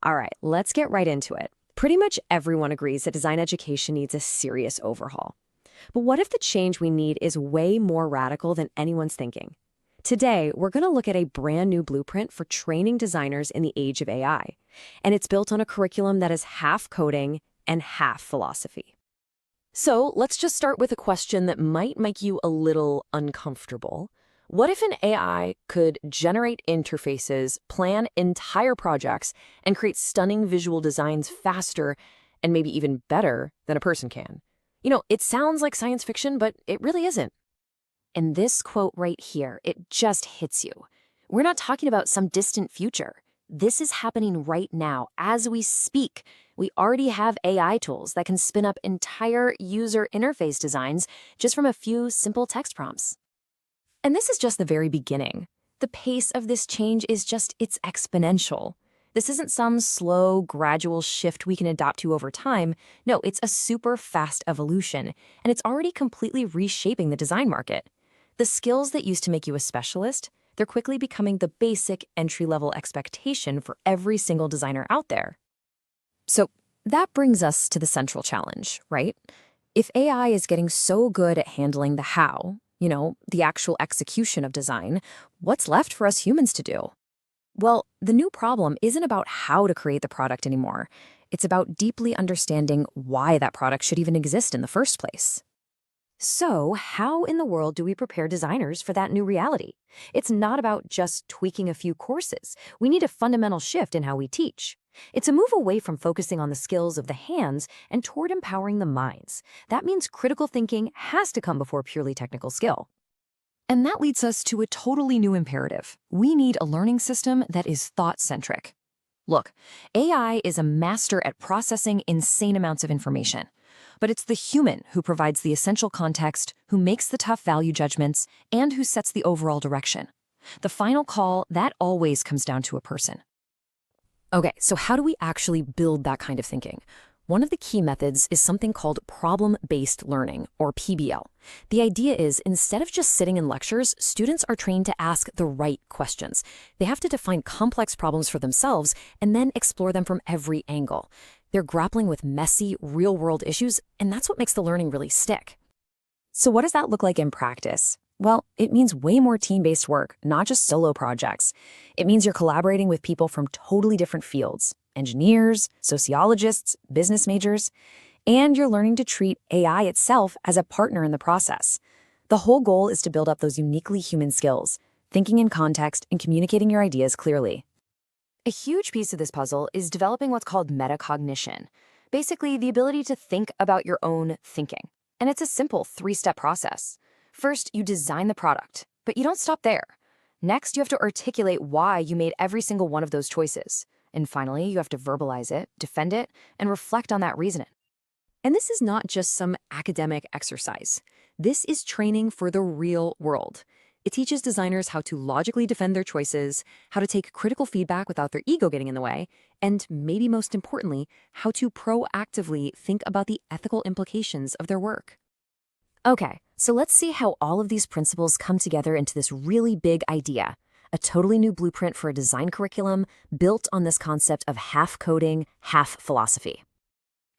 All right, let's get right into it. Pretty much everyone agrees that design education needs a serious overhaul. But what if the change we need is way more radical than anyone's thinking? Today, we're going to look at a brand new blueprint for training designers in the age of AI. And it's built on a curriculum that is half coding and half philosophy. So let's just start with a question that might make you a little uncomfortable. What if an AI could generate interfaces, plan entire projects, and create stunning visual designs faster and maybe even better than a person can? It sounds like science fiction, but it really isn't. And this quote right here, it just hits you. We're not talking about some distant future. This is happening right now as we speak. We already have AI tools that can spin up entire user interface designs just from a few simple text prompts. And this is just the very beginning. The pace of this change is it's exponential. This isn't some slow, gradual shift we can adapt to over time. No, it's a super fast evolution, and it's already completely reshaping the design market. The skills that used to make you a specialist, they're quickly becoming the basic entry-level expectation for every single designer out there. So that brings us to the central challenge, right? If AI is getting so good at handling the how, the actual execution of design, what's left for us humans to do? Well, the new problem isn't about how to create the product anymore. It's about deeply understanding why that product should even exist in the first place. So, how in the world do we prepare designers for that new reality? It's not about just tweaking a few courses. We need a fundamental shift in how we teach. It's a move away from focusing on the skills of the hands and toward empowering the minds. That means critical thinking has to come before purely technical skill. And that leads us to a totally new imperative. We need a learning system that is thought-centric. Look, AI is a master at processing insane amounts of information. But it's the human who provides the essential context, who makes the tough value judgments, and who sets the overall direction. The final call, that always comes down to a person. Okay, so how do we actually build that kind of thinking? One of the key methods is something called problem-based learning, or PBL. The idea is, instead of just sitting in lectures, students are trained to ask the right questions. They have to define complex problems for themselves and then explore them from every angle. They're grappling with messy, real-world issues, and that's what makes the learning really stick. So what does that look like in practice? Well, it means way more team-based work, not just solo projects. It means you're collaborating with people from totally different fields, engineers, sociologists, business majors, and you're learning to treat AI itself as a partner in the process. The whole goal is to build up those uniquely human skills, thinking in context and communicating your ideas clearly. A huge piece of this puzzle is developing what's called metacognition, basically the ability to think about your own thinking. And it's a simple 3-step process. First, you design the product, but you don't stop there. Next, you have to articulate why you made every single one of those choices. And finally, you have to verbalize it, defend it, and reflect on that reasoning. And this is not just some academic exercise. This is training for the real world. It teaches designers how to logically defend their choices, how to take critical feedback without their ego getting in the way, and maybe most importantly, how to proactively think about the ethical implications of their work. Okay, so let's see how all of these principles come together into this really big idea, a totally new blueprint for a design curriculum built on this concept of half coding, half philosophy.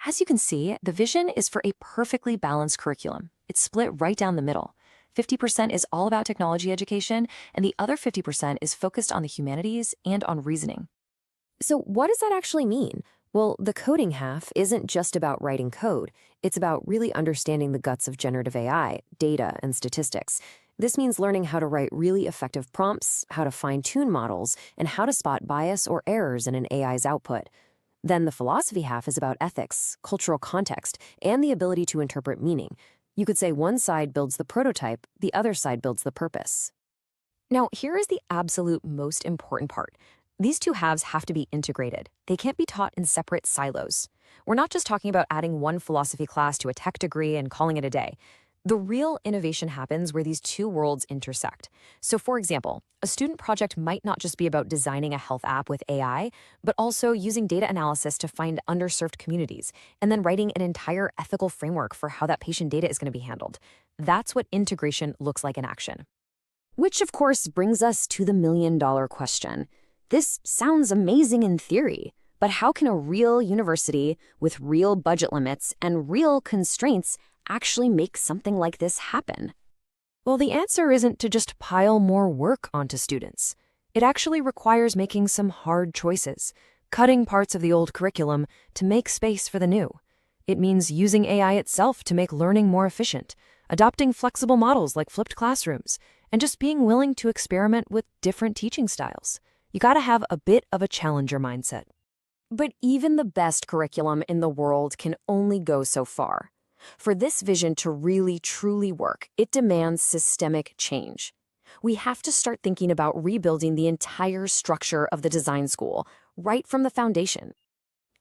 As you can see, the vision is for a perfectly balanced curriculum. It's split right down the middle. 50% is all about technology education, and the other 50% is focused on the humanities and on reasoning. So what does that actually mean? Well, the coding half isn't just about writing code. It's about really understanding the guts of generative AI, data, and statistics. This means learning how to write really effective prompts, how to fine-tune models, and how to spot bias or errors in an AI's output. Then the philosophy half is about ethics, cultural context, and the ability to interpret meaning. You could say one side builds the prototype, the other side builds the purpose. Now, here is the absolute most important part. These two halves have to be integrated. They can't be taught in separate silos. We're not just talking about adding one philosophy class to a tech degree and calling it a day. The real innovation happens where these two worlds intersect. So for example, a student project might not just be about designing a health app with AI, but also using data analysis to find underserved communities, and then writing an entire ethical framework for how that patient data is going to be handled. That's what integration looks like in action. Which of course brings us to the million-dollar question. This sounds amazing in theory, But how can a real university with real budget limits and real constraints actually make something like this happen? Well, the answer isn't to just pile more work onto students. It actually requires making some hard choices, cutting parts of the old curriculum to make space for the new. It means using AI itself to make learning more efficient, adopting flexible models like flipped classrooms, and just being willing to experiment with different teaching styles. You gotta have a bit of a challenger mindset. But even the best curriculum in the world can only go so far. For this vision to really, truly work, it demands systemic change. We have to start thinking about rebuilding the entire structure of the design school, right from the foundation.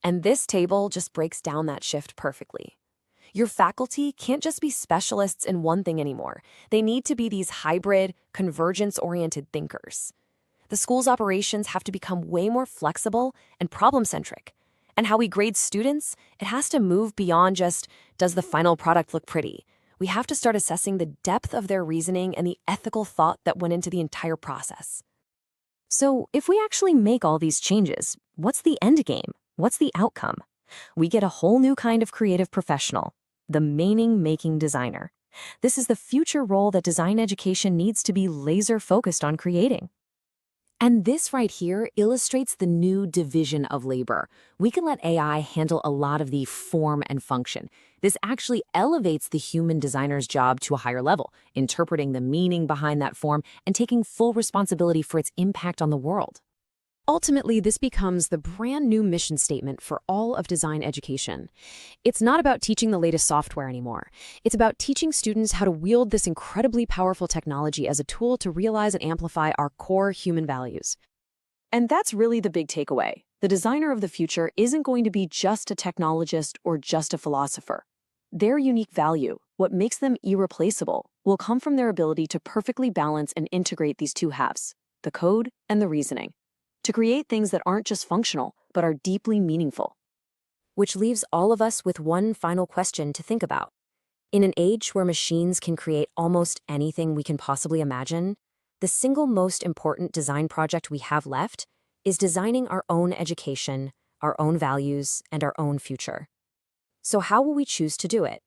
And this table just breaks down that shift perfectly. Your faculty can't just be specialists in one thing anymore. They need to be these hybrid, convergence-oriented thinkers. The school's operations have to become way more flexible and problem-centric. And how we grade students, it has to move beyond just, does the final product look pretty? We have to start assessing the depth of their reasoning and the ethical thought that went into the entire process. So, if we actually make all these changes, what's the end game? What's the outcome? We get a whole new kind of creative professional, the meaning-making designer. This is the future role that design education needs to be laser-focused on creating. And this right here illustrates the new division of labor. We can let AI handle a lot of the form and function. This actually elevates the human designer's job to a higher level, interpreting the meaning behind that form and taking full responsibility for its impact on the world. Ultimately, this becomes the brand new mission statement for all of design education. It's not about teaching the latest software anymore. It's about teaching students how to wield this incredibly powerful technology as a tool to realize and amplify our core human values. And that's really the big takeaway. The designer of the future isn't going to be just a technologist or just a philosopher. Their unique value, what makes them irreplaceable, will come from their ability to perfectly balance and integrate these two halves, the code and the reasoning, to create things that aren't just functional, but are deeply meaningful. Which leaves all of us with one final question to think about. In an age where machines can create almost anything we can possibly imagine, the single most important design project we have left is designing our own education, our own values, and our own future. So how will we choose to do it?